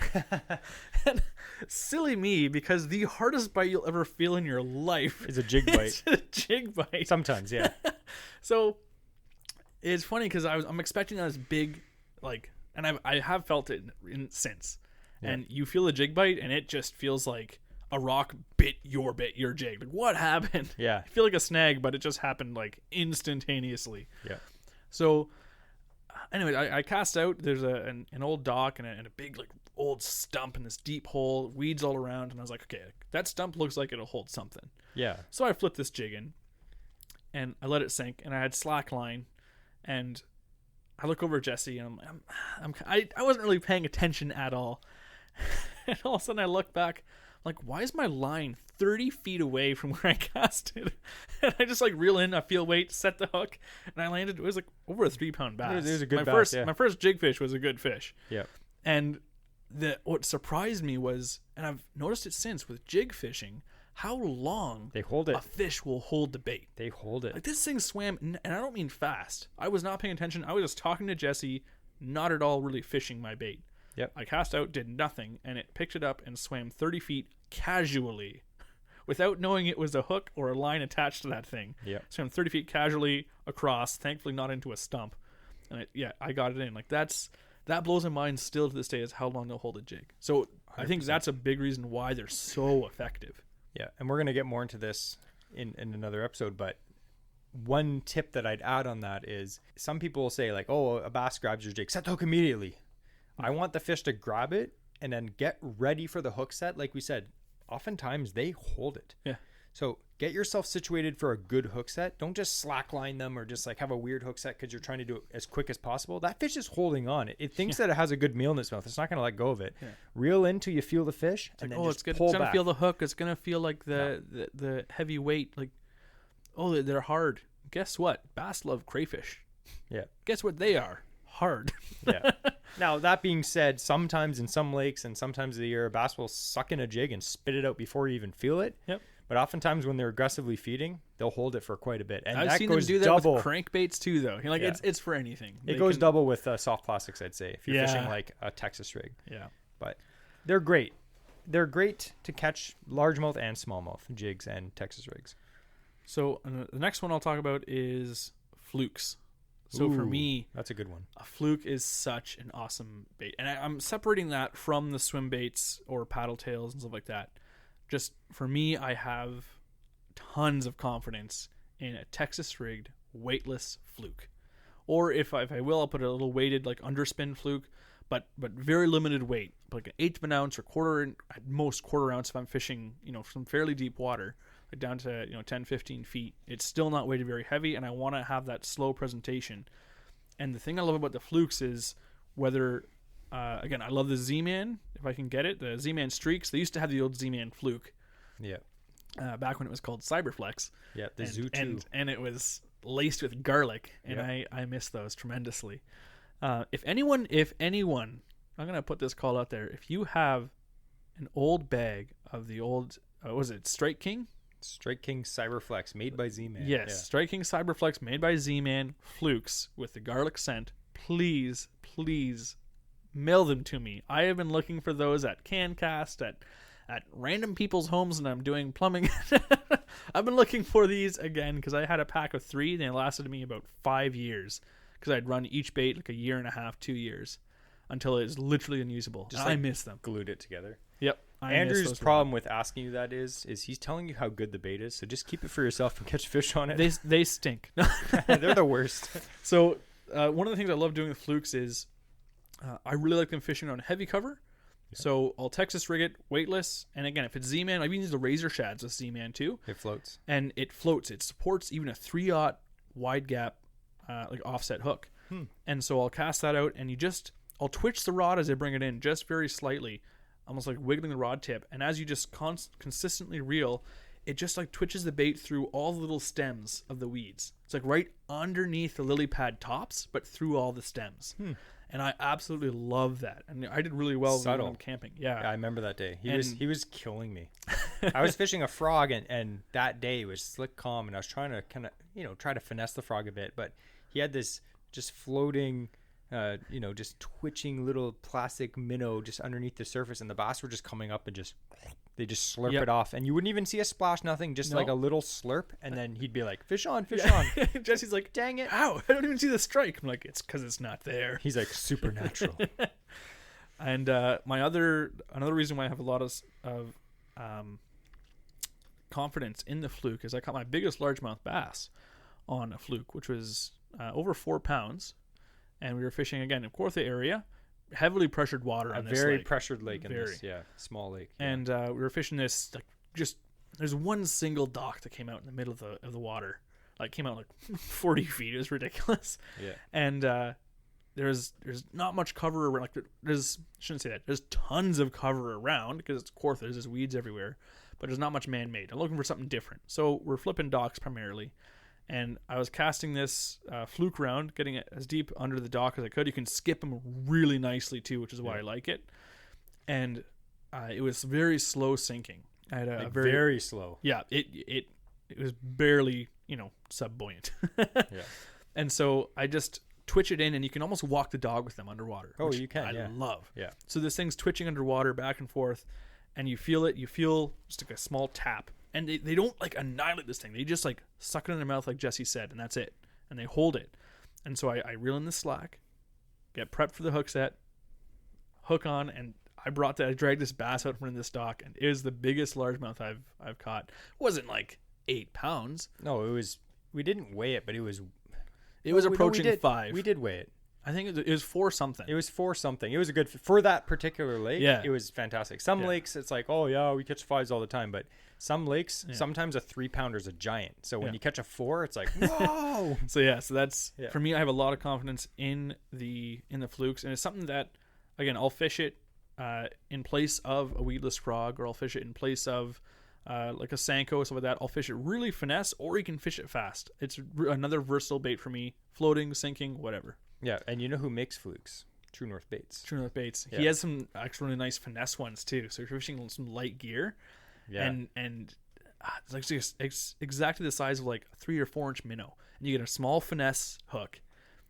And silly me, because the hardest bite you'll ever feel in your life It's a jig bite. is a jig bite. Sometimes, yeah. So it's funny because I'm expecting this big, like, and I have felt it since. Yeah. And you feel a jig bite, and it just feels like a rock bit your jig. Like, what happened? Yeah. I feel like a snag, but it just happened like instantaneously. Yeah. So anyway, I cast out. There's an old dock and a big like old stump in this deep hole, weeds all around, and I was like, okay, that stump looks like it'll hold something. Yeah. So I flipped this jig in, and I let it sink, and I had slack line, and I look over at Jesse, and I wasn't really paying attention at all. And all of a sudden I look back, like, why is my line 30 feet away from where I casted? And I just like reel in, I feel weight, set the hook, and I landed. It was like over a 3-pound bass. It was a good my bass, first, yeah. My first jig fish was a good fish. Yeah. And what surprised me was, and I've noticed it since with jig fishing, how long They hold it. a fish will hold the bait. They hold it. Like, this thing swam, and I don't mean fast. I was not paying attention. I was just talking to Jesse, not at all really fishing my bait. Yep. I cast out, did nothing, and it picked it up and swam 30 feet casually without knowing it was a hook or a line attached to that thing. Yep. Swam 30 feet casually across, thankfully not into a stump. And I got it in. Like, that blows my mind still to this day, is how long they'll hold a jig. So I think 100%. that's a big reason why they're so effective. Yeah, and we're going to get more into this in another episode, but one tip that I'd add on that is some people will say like, oh, a bass grabs your jig, set the hook immediately. I want the fish to grab it and then get ready for the hook set. Like we said, oftentimes they hold it. Yeah. So get yourself situated for a good hook set. Don't just slackline them or just like have a weird hook set because you're trying to do it as quick as possible. That fish is holding on. It thinks that it has a good meal in its mouth. It's not going to let go of it. Yeah. Reel in till you feel the fish, and then just it's pull gonna back. feel the hook. It's gonna feel like the heavy weight. Like, oh, they're hard. Guess what? Bass love crayfish. Yeah. Guess what they are? Hard. Yeah. Now, that being said, sometimes in some lakes and sometimes of the year, a bass will suck in a jig and spit it out before you even feel it. Yep. But oftentimes when they're aggressively feeding, they'll hold it for quite a bit. And I've that seen goes them do that double. with crankbaits too, though. Like, Yeah. it's for anything. It They goes can- double with soft plastics, I'd say, if you're Yeah. fishing like a Texas rig. Yeah. But they're great. They're great to catch largemouth and smallmouth jigs and Texas rigs. So the next one I'll talk about is flukes. So for Ooh, me, that's a good one. a fluke is such an awesome bait, and I'm separating that from the swim baits or paddle tails and stuff like that. Just for me, I have tons of confidence in a Texas rigged weightless fluke, or if I will, I'll put a little weighted like underspin fluke, but very limited weight, like an 1/8 of an ounce or at most quarter ounce if I'm fishing, some fairly deep water, like down to 10-15 feet. It's still not weighted very heavy, and I want to have that slow presentation. And the thing I love about the flukes is whether again, I love the Z-Man if I can get it, the Z-Man streaks. They used to have the old Z-Man fluke Yeah. back when it was called Cyberflex. Yeah, the and, Zoo 2. and it was laced with garlic, and I miss those tremendously. If anyone, I'm gonna put this call out there. If you have an old bag of the old, was it Strike King? Strike King Cyberflex, made by Z-Man. Yes, Yeah. Strike King Cyberflex, made by Z-Man, flukes with the garlic scent. Please mail them to me. I have been looking for those at CanCast, at random people's homes, and I'm doing plumbing. I've been looking for these again because I had a pack of 3 and they lasted me about 5 years because I'd run each bait like a year and a half, 2 years until it was literally unusable. Just I like miss them. Glued it together. Yep. I miss Andrew's those problem with asking you that is he's telling you how good the bait is, so just keep it for yourself and catch fish on it. They stink. They're the worst. So one of the things I love doing with flukes is I really like them fishing on heavy cover. Yeah. So I'll Texas rig it weightless, and again, if it's Z-Man, I even use the razor shads with Z-Man too. It floats. And it floats. It supports even a 3/0 wide gap like offset hook. And so I'll cast that out, and I'll twitch the rod as I bring it in just very slightly. almost like wiggling the rod tip. And as you just consistently reel, it just like twitches the bait through all the little stems of the weeds. It's like right underneath the lily pad tops, but through all the stems. And I absolutely love that. And I did really well when we went camping. Yeah, I remember that day. He was killing me. I was fishing a frog, and that day was slick calm, and I was trying to kind of try to finesse the frog a bit, but he had this just floating, just twitching little plastic minnow just underneath the surface, and the bass were just coming up and they just slurp it off, and you wouldn't even see a splash, nothing, just like a little slurp, and then he'd be like, fish on. Jesse's like, dang it, ow, I don't even see the strike. I'm like, it's because it's not there. He's like, supernatural. And another reason why I have a lot of confidence in the fluke is I caught my biggest largemouth bass on a fluke, which was over 4 pounds, and we were fishing again in Kawartha area, heavily pressured water on this very lake. pressured lake in this small lake, and we were fishing this like just there's one single dock that came out in the middle of the water, like came out like 40 feet. It was ridiculous. And there's not much cover around, like shouldn't say that, there's tons of cover around because it's Kawartha, there's weeds everywhere, but there's not much man-made. I'm looking for something different, so we're flipping docks primarily. And I was casting this fluke round, getting it as deep under the dock as I could. You can skip them really nicely too, which is why I like it. And it was very slow sinking. I had a very slow. Yeah, it was barely sub buoyant. And so I just twitch it in, and you can almost walk the dog with them underwater. Oh, you can. I love. Yeah. So this thing's twitching underwater, back and forth, and you feel it. You feel just like a small tap. And they don't like annihilate this thing. They just like suck it in their mouth, like Jesse said, and that's it. And they hold it. And so I reel in the slack, get prepped for the hook set, hook on, and I dragged this bass out from this dock, and it is the biggest largemouth I've caught. It wasn't like 8 pounds. No, it was. We didn't weigh it, but it was approaching 5. We did weigh it. I think it was 4 something. It was 4 something. It was a good for that particular lake. Yeah, it was fantastic. Some lakes, it's like, oh yeah, we catch 5s all the time, but some lakes, sometimes a 3-pounder is a giant. So when you catch a 4, it's like, whoa. So that's for me. I have a lot of confidence in the flukes, and it's something that, again, I'll fish it in place of a weedless frog, or I'll fish it in place of like a Sanko, stuff like that. I'll fish it really finesse, or you can fish it fast. It's another versatile bait for me, floating, sinking, whatever. Yeah, and you know who makes flukes? True North Baits. True North Baits. Yeah. He has some actually really nice finesse ones too. So if you're fishing some light gear, and it's like it's exactly the size of like a 3 or 4 inch minnow, and you get a small finesse hook,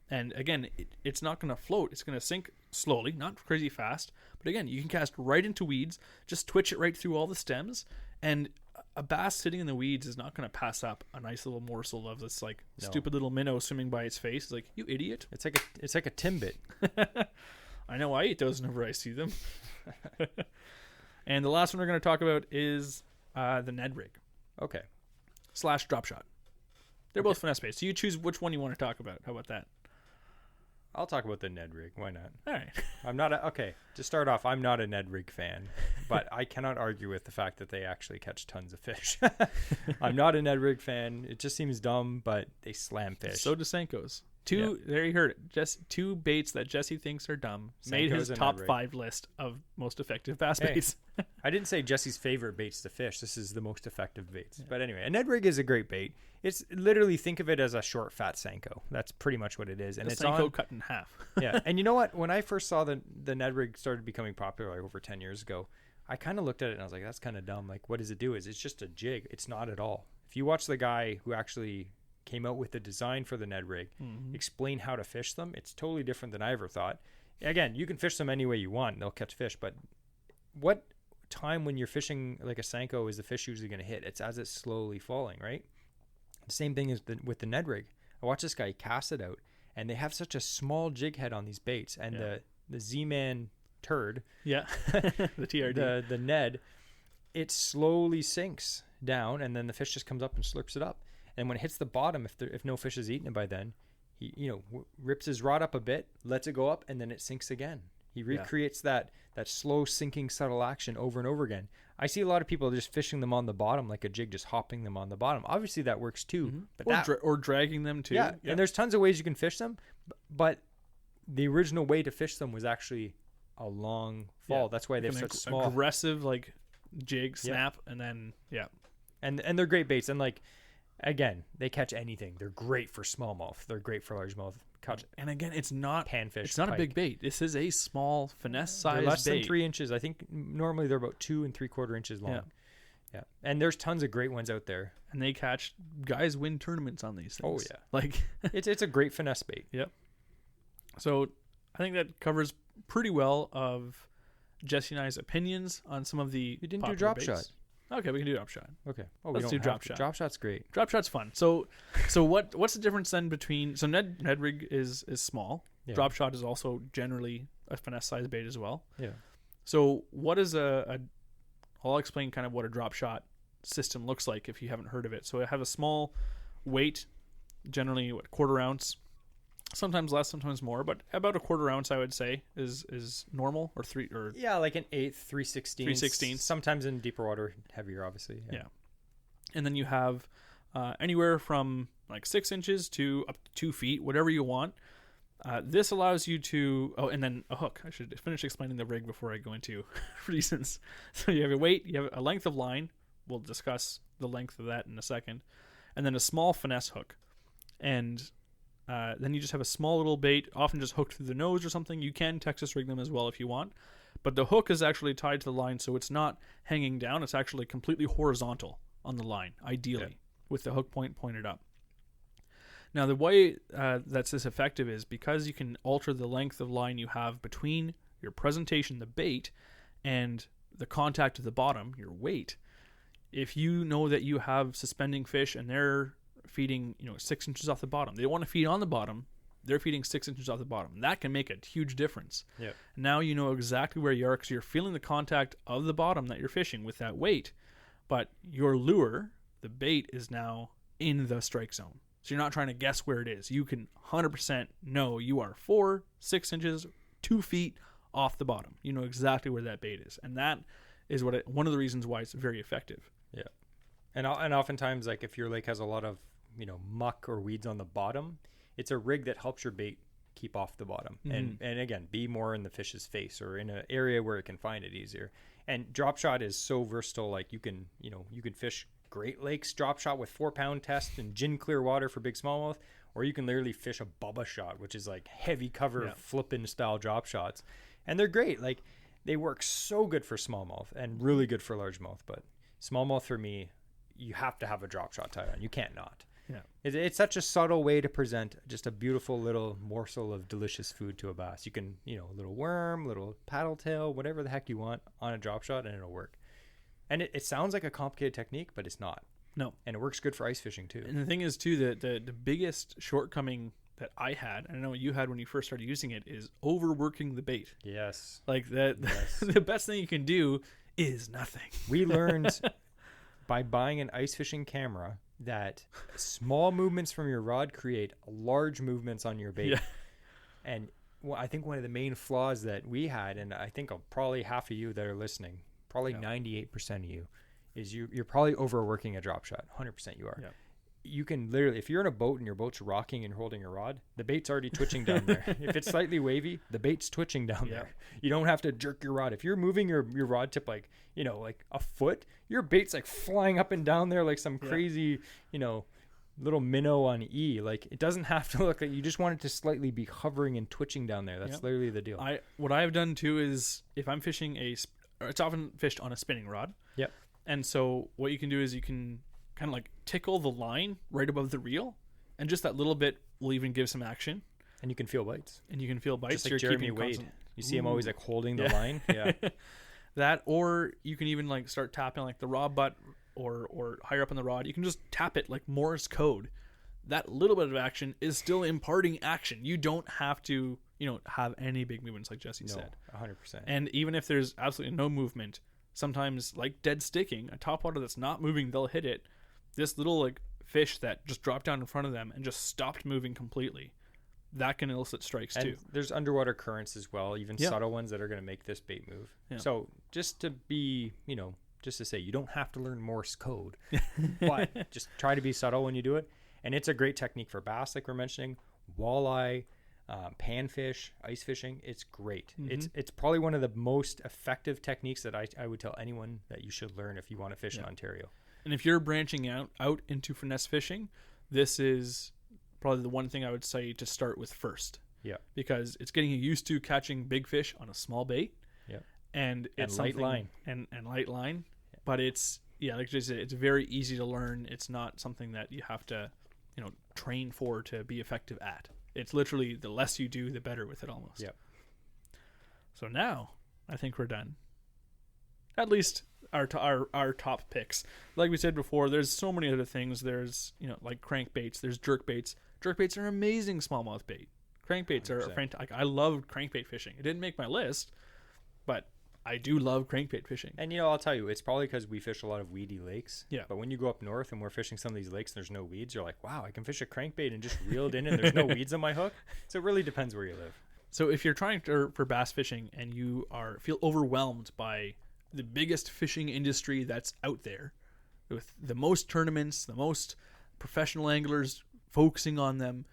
and again, it's not going to float. It's going to sink slowly, not crazy fast. But again, you can cast right into weeds, just twitch it right through all the stems, and a bass sitting in the weeds is not going to pass up a nice little morsel of this like stupid little minnow swimming by its face. It's like, you idiot. It's like a timbit. I know, I eat those whenever I see them. And the last one we're going to talk about is the Ned rig. Okay. / drop shot. They're both finesse based. So you choose which one you want to talk about. How about that? I'll talk about the Ned rig. Why not? All right. To start off, I'm not a Ned rig fan, but I cannot argue with the fact that they actually catch tons of fish. I'm not a Ned rig fan. It just seems dumb, but they slam fish. So do Sankos. There you heard it. Just 2 baits that Jesse thinks are dumb made his top 5 list of most effective bass baits. I didn't say Jesse's favorite baits to fish. This is the most effective baits. Yeah. But anyway, a Ned rig is a great bait. It's literally, think of it as a short, fat Sanko. That's pretty much what it is. And it's Sanko cut in half. Yeah. And you know what? When I first saw the Ned rig started becoming popular like over 10 years ago, I kind of looked at it and I was like, that's kind of dumb. Like, what does it do? It's just a jig. It's not at all. If you watch the guy who actually came out with the design for the Ned rig, explain how to fish them, it's totally different than I ever thought. Again, you can fish them any way you want and they'll catch fish, but what time when you're fishing like a Sanko is the fish usually going to hit? It's as it's slowly falling, right? The same thing is with the Ned rig. I watched this guy cast it out, and they have such a small jig head on these baits, and the Z-Man turd, the TRD, the Ned, it slowly sinks down, and then the fish just comes up and slurps it up. And when it hits the bottom, if no fish has eaten it by then, he rips his rod up a bit, lets it go up, and then it sinks again. He recreates that slow sinking subtle action over and over again. I see a lot of people just fishing them on the bottom like a jig, just hopping them on the bottom. Obviously that works too, but or dragging them too. Yeah, and there's tons of ways you can fish them, but the original way to fish them was actually a long fall. Yeah. That's why they have Like such small, aggressive like jig snap, and then and they're great baits. And like, again, they catch anything. They're great for smallmouth. They're great for largemouth. And again, it's not panfish. It's not pike. a big bait. This is a small finesse size They're less bait. than 3 inches. I think normally they're about 2 3/4 inches long. Yeah. And there's tons of great ones out there. And they catch guys win tournaments on these things. Oh yeah. Like it's a great finesse bait. Yep. So I think that covers pretty well of Jesse and I's opinions on some of the. You didn't do popular drop baits. shot. Okay, we can do drop shot. Okay. Oh, Let's do drop shot. Drop shot's great. Drop shot's fun. So what's the difference then between Ned rig is small. Yeah. Drop shot is also generally a finesse size bait as well. Yeah. So what is I'll explain kind of what a drop shot system looks like if you haven't heard of it. So I have a small weight, generally quarter ounce, sometimes less, sometimes more, but about a quarter ounce I would say is normal, or Yeah, like an eighth, 3/16. 3/16. Sometimes in deeper water, heavier, obviously. Yeah. And then you have anywhere from like 6 inches to up to 2 feet, whatever you want. This allows you to, and then a hook. I should finish explaining the rig before I go into reasons. So you have a weight, you have a length of line. We'll discuss the length of that in a second. And then a small finesse hook. And then you just have a small little bait, often just hooked through the nose or something. You can Texas rig them as well if you want. But the hook is actually tied to the line, so it's not hanging down. It's actually completely horizontal on the line, ideally, with the hook point pointed up. Now, the way that's this effective is because you can alter the length of line you have between your presentation, the bait, and the contact at the bottom, your weight. If you know that you have suspending fish and they're feeding 6 inches off the bottom, they want to feed on the bottom, they're feeding 6 inches off the bottom. That can make a huge difference. Yeah. Now you know exactly where you are because you're feeling the contact of the bottom that you're fishing with that weight. But your lure, the bait, is now in the strike zone. So you're not trying to guess where it is. You can 100% know you are 4, 6 inches, 2 feet off the bottom. You know exactly where that bait is. And that is one of the reasons why it's very effective. Yeah. And oftentimes, like if your lake has a lot of, muck or weeds on the bottom, it's a rig that helps your bait keep off the bottom. Mm-hmm. And again, be more in the fish's face or in an area where it can find it easier. And drop shot is so versatile. Like you can fish Great Lakes drop shot with 4-pound test and gin clear water for big smallmouth, or you can literally fish a Bubba shot, which is like heavy cover flipping style drop shots. And they're great. Like they work so good for smallmouth and really good for largemouth. But smallmouth for me, you have to have a drop shot tied on. You can't not. Yeah. It's such a subtle way to present just a beautiful little morsel of delicious food to a bass. You can, a little worm, little paddle tail, whatever the heck you want on a drop shot, and it'll work. And it sounds like a complicated technique, but it's not. No. And it works good for ice fishing too. And the thing is too, the biggest shortcoming that I had, and I know you had when you first started using it, is overworking the bait. Yes. Like that. Yes. The best thing you can do is nothing. We learned by buying an ice fishing camera that small movements from your rod create large movements on your bait. Yeah. And I think one of the main flaws that we had, and I think probably half of you that are listening, probably 98% of you, is you're probably overworking a drop shot. 100% you are. Yeah. You can literally, if you're in a boat and your boat's rocking and holding your rod, the bait's already twitching down there. If it's slightly wavy, the bait's twitching down there. You don't have to jerk your rod. If you're moving your rod tip like a foot, your bait's like flying up and down there like some crazy, little minnow on E. Like it doesn't have to look like, you just want it to slightly be hovering and twitching down there. That's literally the deal. What I've done too is if I'm fishing it's often fished on a spinning rod. Yep. And so what you can do is you can kind of like tickle the line right above the reel, and just that little bit will even give some action. And you can feel bites. Just like Jeremy Wade. You see him always like holding the line. Yeah. That, or you can even like start tapping like the rod butt or higher up on the rod. You can just tap it like Morse code. That little bit of action is still imparting action. You don't have to, have any big movements like Jesse said. 100%. And even if there's absolutely no movement, sometimes like dead sticking, a topwater that's not moving, they'll hit it. This little like fish that just dropped down in front of them and just stopped moving completely, that can elicit strikes too. There's underwater currents as well, even subtle ones that are going to make this bait move. Yeah. So just to be, just to say, you don't have to learn Morse code, but just try to be subtle when you do it. And it's a great technique for bass, like we're mentioning, walleye, panfish, ice fishing. It's great. It's probably one of the most effective techniques that I would tell anyone that you should learn if you want to fish in Ontario. And if you're branching out into finesse fishing, this is probably the one thing I would say to start with first. Yeah. Because it's getting you used to catching big fish on a small bait. Yeah. And it's light line. And light line. Yeah. But it's, like you said, it's very easy to learn. It's not something that you have to, train for to be effective at. It's literally the less you do, the better with it almost. Yeah. So now I think we're done. At least our top picks. Like we said before, there's so many other things. There's, like crankbaits, there's jerkbaits. Jerkbaits are amazing smallmouth bait. Crankbaits 100%. Are fantastic. I love crankbait fishing. It didn't make my list, but I do love crankbait fishing. And I'll tell you, it's probably because we fish a lot of weedy lakes. Yeah. But when you go up north and we're fishing some of these lakes and there's no weeds, you're like, wow, I can fish a crankbait and just reel it in and there's no weeds on my hook. So it really depends where you live. So if you're trying for bass fishing and you feel overwhelmed by the biggest fishing industry that's out there, with the most tournaments, the most professional anglers focusing on them,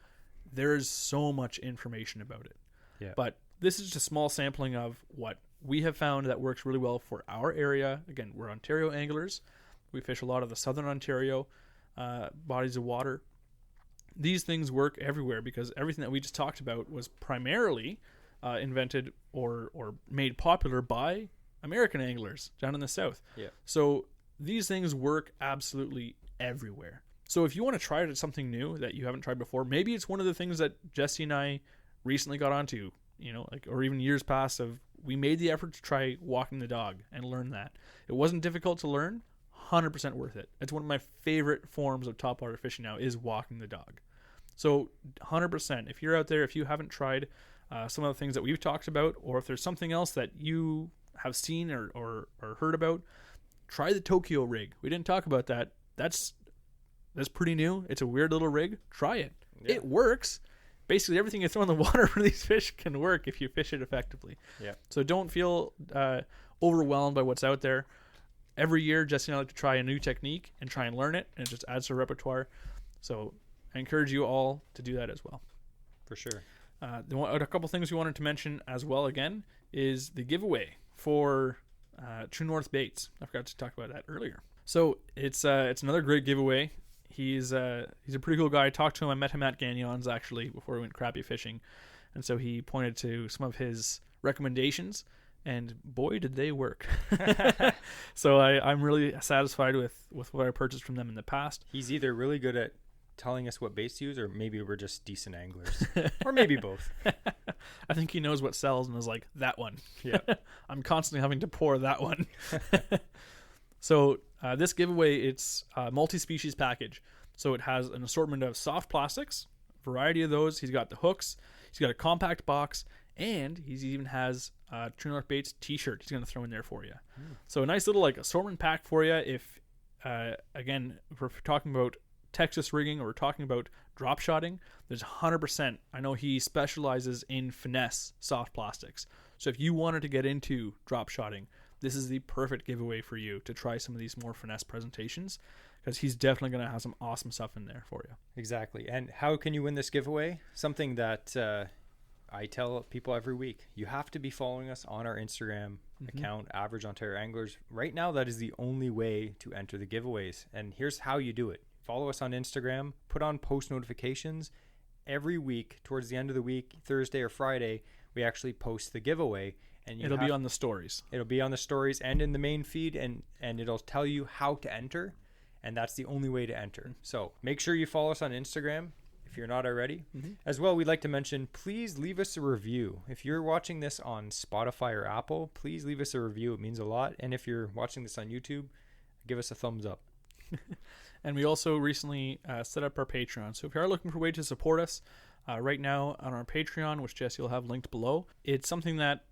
there's so much information about it. Yeah. But this is just a small sampling of what we have found that works really well for our area. Again, we're Ontario anglers. We fish a lot of the southern Ontario bodies of water. These things work everywhere because everything that we just talked about was primarily invented or made popular by American anglers down in the south. Yeah. So these things work absolutely everywhere. So if you want to try something new that you haven't tried before, maybe it's one of the things that Jesse and I recently got onto, or even years past we made the effort to try walking the dog and learn that. It wasn't difficult to learn, 100% worth it. It's one of my favorite forms of topwater fishing now is walking the dog. So 100%, if you're out there, if you haven't tried some of the things that we've talked about, or if there's something else that you have seen or heard about, try the Tokyo rig. We didn't talk about that. That's pretty new. It's a weird little rig. Try it. Yeah. It works. Basically, everything you throw in the water for these fish can work if you fish it effectively. Yeah. So don't feel overwhelmed by what's out there. Every year, Jesse and I like to try a new technique and try and learn it, and it just adds to our repertoire. So I encourage you all to do that as well. For sure. A couple things we wanted to mention as well, again, is the giveaway for True North Baits. I forgot to talk about that earlier. So it's another great giveaway. He's a pretty cool guy. I talked to him. I met him at Gagnon's actually before we went crappie fishing, and so he pointed to some of his recommendations, and boy, did they work. So I'm really satisfied with what I purchased from them in the past. He's either really good at telling us what baits to use, or maybe we're just decent anglers, or maybe both. I think he knows what sells and is like, that one. Yeah. I'm constantly having to pour that one. So this giveaway, it's a multi-species package. So it has an assortment of soft plastics, variety of those. He's got the hooks. He's got a compact box, and he even has True North Baits t-shirt he's going to throw in there for you. So a nice little assortment pack for you. If again, if we're talking about Texas rigging or we're talking about drop shotting, there's 100%. I know he specializes in finesse soft plastics. So if you wanted to get into drop shotting, this is the perfect giveaway for you to try some of these more finesse presentations, because he's definitely going to have some awesome stuff in there for you. Exactly. And how can you win this giveaway? Something that I tell people every week. You have to be following us on our Instagram account, Average Ontario Anglers. Right now, that is the only way to enter the giveaways. And here's how you do it. Follow us on Instagram. Put on post notifications. Every week, towards the end of the week, Thursday or Friday, we actually post the giveaway. And it'll be on the stories. It'll be on the stories and in the main feed, and it'll tell you how to enter, and that's the only way to enter. So make sure you follow us on Instagram if you're not already. As well, we'd like to mention, please leave us a review. If you're watching this on Spotify or Apple, please leave us a review. It means a lot. And if you're watching this on YouTube, give us a thumbs up. And we also recently set up our Patreon. So if you are looking for a way to support us right now on our Patreon, which Jesse will have linked below, it's something that,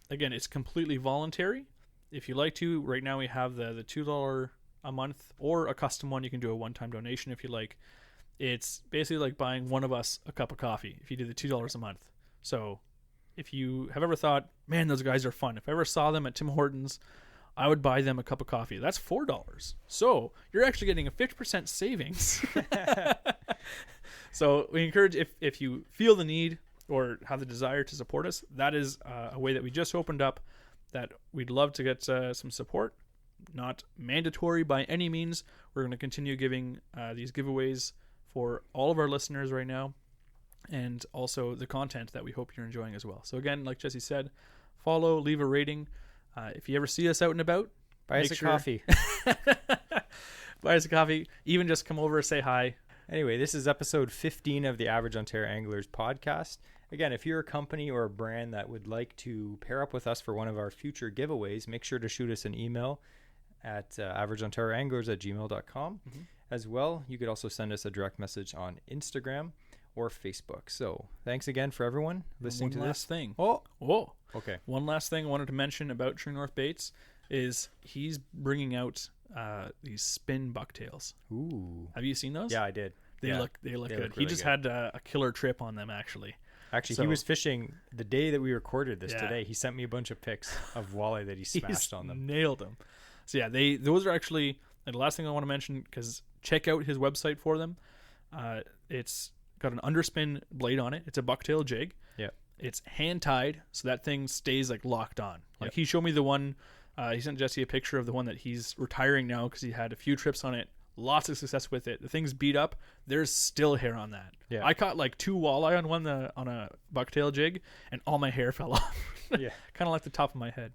again, it's completely voluntary. If you like to, right now we have the $2 a month or a custom one. You can do a one-time donation if you like. It's basically like buying one of us a cup of coffee if you do the $2 a month. So if you have ever thought, man, those guys are fun, if I ever saw them at Tim Hortons, I would buy them a cup of coffee. That's $4. So you're actually getting a 50% savings. So we encourage, if you feel the need, or have the desire to support us, that is a way that we just opened up that we'd love to get some support. Not mandatory by any means. We're going to continue giving these giveaways for all of our listeners right now, and also the content that we hope you're enjoying as well. So again, like Jesse said, follow, leave a rating. If you ever see us out and about, buy us a coffee. Buy us a coffee. Even just come over and say hi. Anyway, this is episode 15 of the Average Ontario Anglers podcast. Again, if you're a company or a brand that would like to pair up with us for one of our future giveaways, make sure to shoot us an email at averageontarioanglers@gmail.com. As well, you could also send us a direct message on Instagram or Facebook. So thanks again for everyone listening to this. One last thing. Oh, okay. One last thing I wanted to mention about True North Baits is he's bringing out these spin bucktails. Ooh. Have you seen those? Yeah, I did. They look good. Really He just had a killer trip on them, actually. Actually, he was fishing the day that we recorded this today. He sent me a bunch of pics of walleye that he smashed on them. Nailed them. So yeah, those are actually the last thing I want to mention, because check out his website for them. It's got an underspin blade on it. It's a bucktail jig. Yeah. It's hand tied, so that thing stays like locked on. Like Yep. he showed me the one. He sent Jesse a picture of the one that he's retiring now because he had a few trips on it. Lots of success with it. The thing's beat up. There's still hair on that. Yeah. I caught like 2 walleye on a bucktail jig, and all my hair fell off. Yeah. Kind of like the top of my head.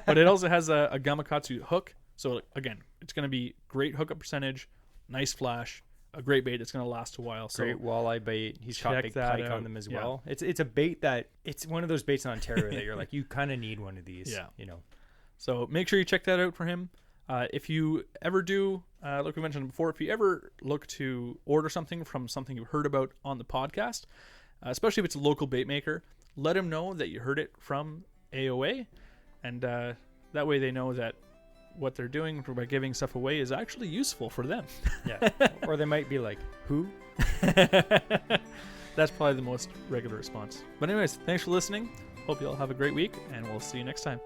But it also has a Gamakatsu hook. So again, it's going to be great hookup percentage, nice flash, a great bait. It's going to last a while. So great walleye bait. He's caught big pike on them as well. It's a bait that it's one of those baits in Ontario that you're like, you kind of need one of these. Yeah. You know. So make sure you check that out for him. If you ever do, like we mentioned before, if you ever look to order something from something you heard about on the podcast, especially if it's a local bait maker, let him know that you heard it from AOA, and that way they know that what they're doing by giving stuff away is actually useful for them. Yeah. Or they might be like, who? That's probably the most regular response. But anyways, thanks for listening. Hope you all have a great week, and we'll see you next time.